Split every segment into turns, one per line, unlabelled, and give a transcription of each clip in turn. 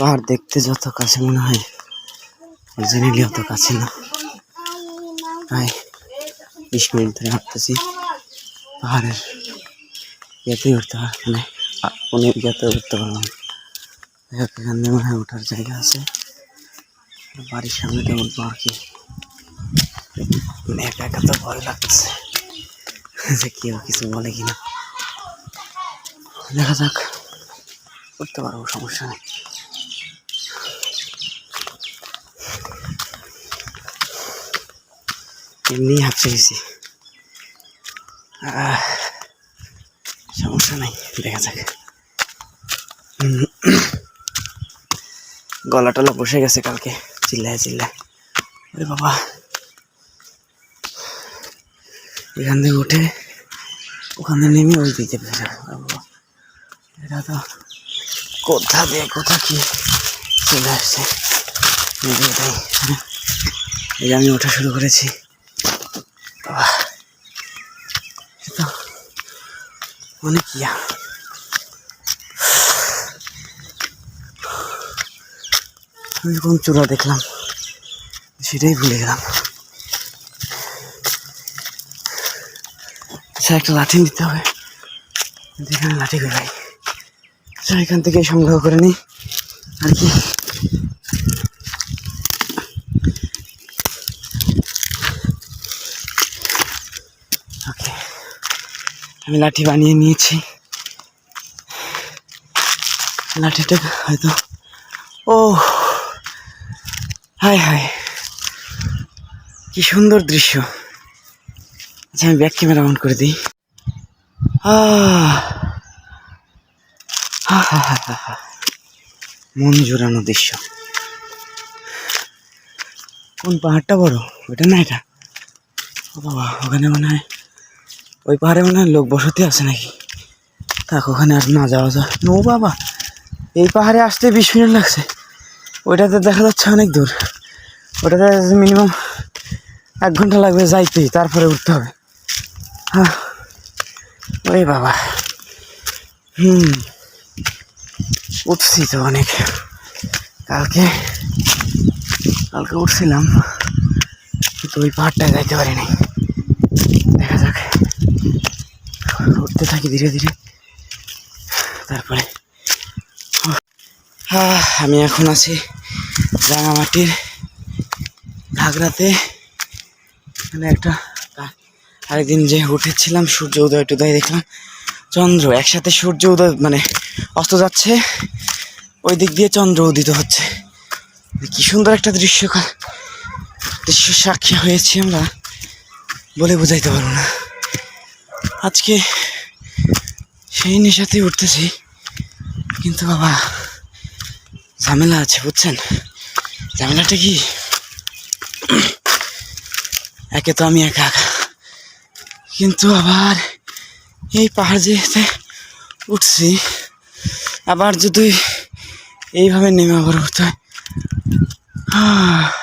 পাহাড় দেখতে যত কাছে মনে হয় অরিজিনালি অত কাছে না। প্রায় 20 মিনিট ধরে হাঁটতেছি পাহাড়ের ইয়েতেই উঠতে হয়, মানে অনেক ইয়েতে উঠতে পারলাম। এখান থেকে মনে হয় ওঠার জায়গা আছে, বাড়ির সামনে তো উঠবো আর কি। মানে একা একা তো ভয় লাগছে যে কেউ কিছু বলে কিনা। দেখা যাক, করতে পারবো, সমস্যা নেই। এমনি হাঁপসে গেছি, সমস্যা নাই, দেখা যাক। গলা টলা বসে গেছে কালকে চিল্লায় চিল্লায়। আরে বাবা, এখান থেকে উঠে ওখানে নেমে ওই দিকে বেরোবো। এটা তো কোথা দিয়ে কোথা কি চলে আসছে। এটাই এই যে আমি ওঠা শুরু করেছি। তো অনেক ইয়া, আমি কোন চূড়া দেখলাম সেটাই ভুলে গেলাম। আচ্ছা, একটা লাঠি নিতে হবে, এখানে লাঠি বেরাই। আচ্ছা, এখান থেকে সংগ্রহ করে নিই আর কি। ওকে, আমি লাঠি বানিয়ে নিয়েছি। লাঠিটা হয়তো, ও হায় হায়, কি সুন্দর দৃশ্য। আচ্ছা, আমি ব্যাক ক্যামেরা অন করে দিই। মন জোড়ানো দৃশ্য। কোন পাহাড়টা বড়, ওইটা না এটা? ও বাবা, ওখানে মনে হয়, ওই পাহাড়ে মনে হয় লোক বসতি আছে নাকি। থাক, ওখানে আর না যাওয়া যায়। ও বাবা, এই পাহাড়ে আসতে 20 মিনিট লাগছে, ওইটাতে দেখা যাচ্ছে অনেক দূর। ওটাতে মিনিমাম 1 ঘন্টা লাগবে যাইতেই, তারপরে উঠতে হবে। হ্যাঁ, ওই বাবা, উঠছি তো অনেক। কালকে উঠছিলাম, কিন্তু ওই পাহাড়টায় যাইতে পারি নাই। দেখা যাক, উঠতে থাকি ধীরে ধীরে, তারপরে। আমি এখন আছি রাঙামাটির ঘাগড়াতে। মানে একটা আরেকদিন যে উঠেছিলাম, সূর্য উদয় টুদয় দেখলাম, চন্দ্র একসাথে, সূর্য উদয় মানে অস্ত যাচ্ছে, ওই দিক দিয়ে চন্দ্র উদিত হচ্ছে। কি সুন্দর একটা দৃশ্য সাক্ষী হয়েছি আমরা, বলে বোঝাইতে পারবো না। আজকে সেই নেশাতে উঠতেছি, কিন্তু বাবা ঝামেলা আছে, বুঝছেন? ঝামেলাটা কি, একে তো আমি একা একা, কিন্তু আবার এই পাহাড় যেতে উঠছি, আবার যদি এইভাবে নেমে আবার উঠতে হয়।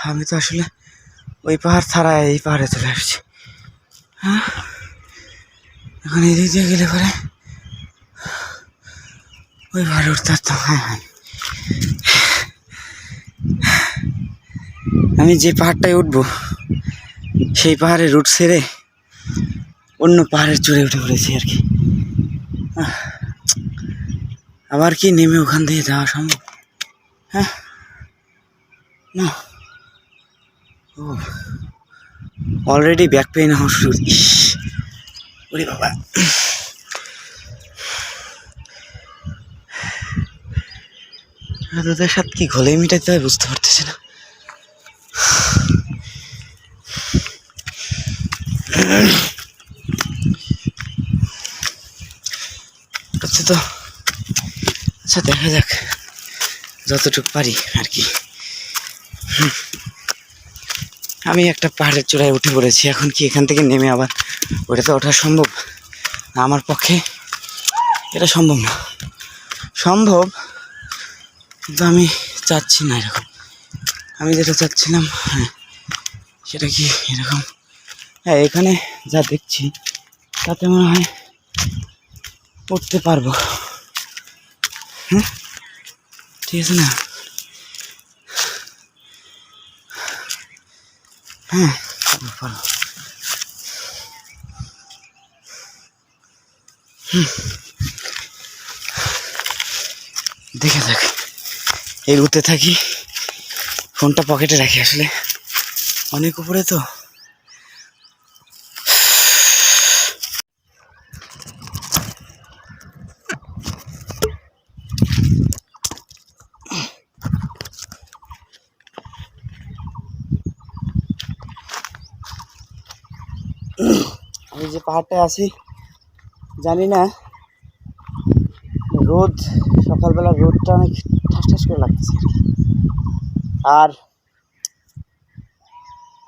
আমি তো আসলে ওই পাহাড় ছাড়া এই পাহাড়ে চলে আসছি। হ্যাঁ, এখন এদিক দিয়ে গেলে পরে ওই পাহাড়ে উঠতে পারতাম। হ্যাঁ হ্যাঁ, আমি যে পাহাড়টায় উঠবো সেই পাহাড়ের রুট ছেড়ে অন্য পাহাড়ের চূড়ে উঠে পড়েছি আর কি। আবার কি নেমে ওখান থেকে যাওয়া সম্ভব? হ্যাঁ, না, ও অলরেডি ব্যাক পেইন হওয়া শুরু। ইস, ওরে বাবা, তোদের সাথে কি ঘোলে মিটাইতে হয় বুঝতে পারতেছি না। তো আচ্ছা, দেখা যাক যতটুকু পারি আর কি। আমি একটা পাহাড়ের চূড়ায় উঠে পড়েছি, এখন কি এখান থেকে নেমে আবার ওটাতে ওঠা সম্ভব? আমার পক্ষে এটা সম্ভব না। সম্ভব, কিন্তু আমি চাচ্ছি না এরকম। আমি যেটা চাচ্ছিলাম, হ্যাঁ, সেটা কি এরকম। হ্যাঁ, এখানে যা দেখছি তাতে মনে হয় উঠতে পারবো। হ্যাঁ, ঠিক আছে না? হ্যাঁ ভালো। দেখে থাক, এগুতে থাকি, ফোনটা পকেটে রাখি, আসলে অনেক উপরে তো। আমি যে পাহাড়টায় আছি জানি না, রোদ, সকালবেলা রোদটা অনেক ঠাস ঠাস করে লাগতেছে আর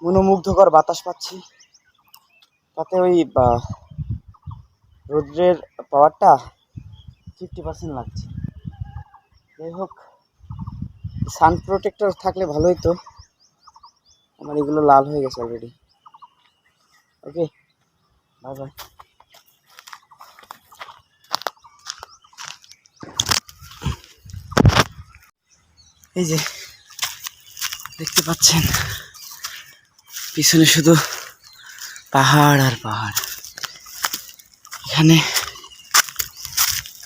মনোমুগ্ধকর বাতাস পাচ্ছি, তাতে ওই রোদ্রের পাওয়ারটা 50% লাগছে। যাই হোক, সান প্রোটেক্টর থাকলে ভালোই তো। আমার এগুলো লাল হয়ে গেছে অলরেডি। ওকে, বাই বাই। এই যে দেখতে পাচ্ছেন পিছনে শুধু পাহাড় আর পাহাড়। এখানে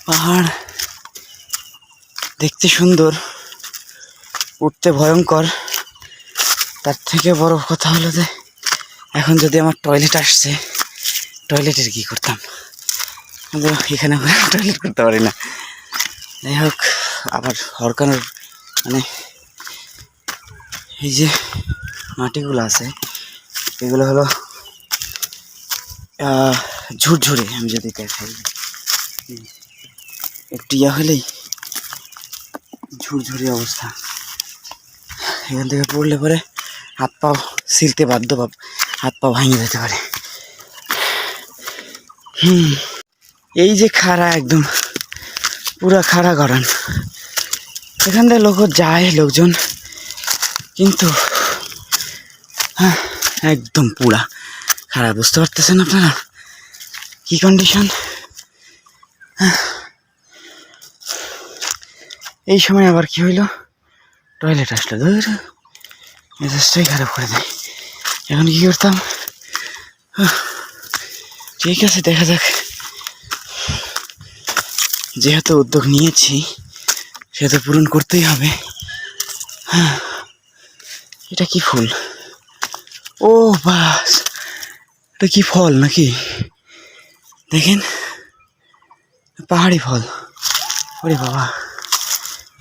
পাহাড় দেখতে সুন্দর, উঠতে ভয়ঙ্কর। তার থেকে বড় কথা হলো যে এখন যদি আমার টয়লেট আসছে, টয়লেটের কি করতাম? কিন্তু এখানে টয়লেট করতে পারি না। যাই হোক, আবার হরকানোর মানে এই যে মাটিগুলো আছে এগুলো হলো ঝুরঝুরে। আমি যদি দেখাই, একটু ইয়া হলেই ঝুরঝুরি অবস্থা। এখান থেকে পড়লে পরে হাত পাও ছিলতে বাধ্য, হাত পা ভাঙে যেতে পারে। এই যে খাড়া, একদম পুরা খাড়া গড়ান। এখান থেকে লোক যায়, লোকজন, কিন্তু হ্যাঁ একদম পুরা খাড়া। বুঝতে পারতেছেন আপনারা কি কন্ডিশন? এই সময় আবার কি হইলো, টয়লেট আসলো, ধর মেজাজটাই খারাপ করে দেয়। এখন কি করতাম? ঠিক আছে, দেখা যাক। যেহেতু উদ্যোগ নিয়েছি সেহেতু পূরণ করতেই হবে। হ্যাঁ, এটা কি ফুল? ও বাস, এটা কি ফল নাকি? দেখেন, পাহাড়ি ফল। ওরে বাবা,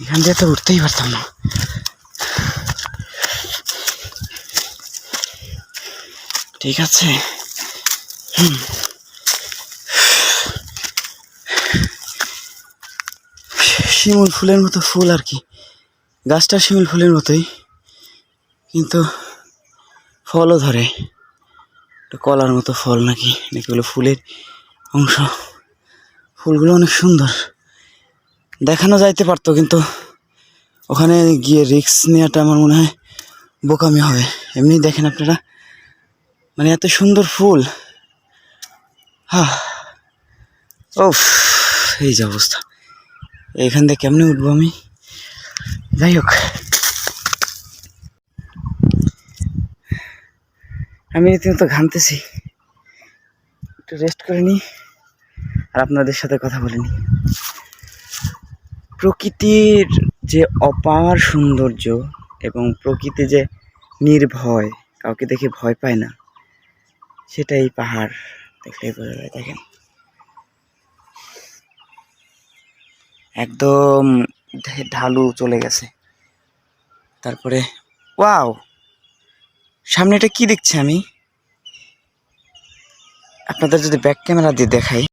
এখান দিয়ে তো উঠতেই পারতাম না। ঠিক আছে, শিমুল ফুলের মতো ফুল আর কি, গাছটা শিমুল ফুলের মতোই, কিন্তু ফলও ধরে। কলার মতো ফল নাকি, নাকি হলো ফুলের অংশ। ফুলগুলো অনেক সুন্দর, দেখানো যাইতে পারতো, কিন্তু ওখানে গিয়ে রিস্ক নেওয়াটা আমার মনে হয় বোকামি হবে। এমনি দেখেন আপনারা, মানে এত সুন্দর ফুল। ও, এই যে অবস্থা, এখান থেকে কেমনে উঠবো আমি? যাই হোক, আমি রীতিমতো ঘামতেছি, একটু রেস্ট করে নিই আর আপনাদের সাথে কথা বলে নিই। প্রকৃতির যে অপার সৌন্দর্য এবং প্রকৃতি যে নির্ভয়, কাউকে দেখে ভয় পায় না, সেটাই পাহাড় দেখলেই বোঝা যায়। দেখেন, একদম ঢালু চলে গেছে। তারপরে ওয়াও, সামনে এটা কি দেখছি আমি? আপনাদের যদি ব্যাক ক্যামেরা দিয়ে দেখাই,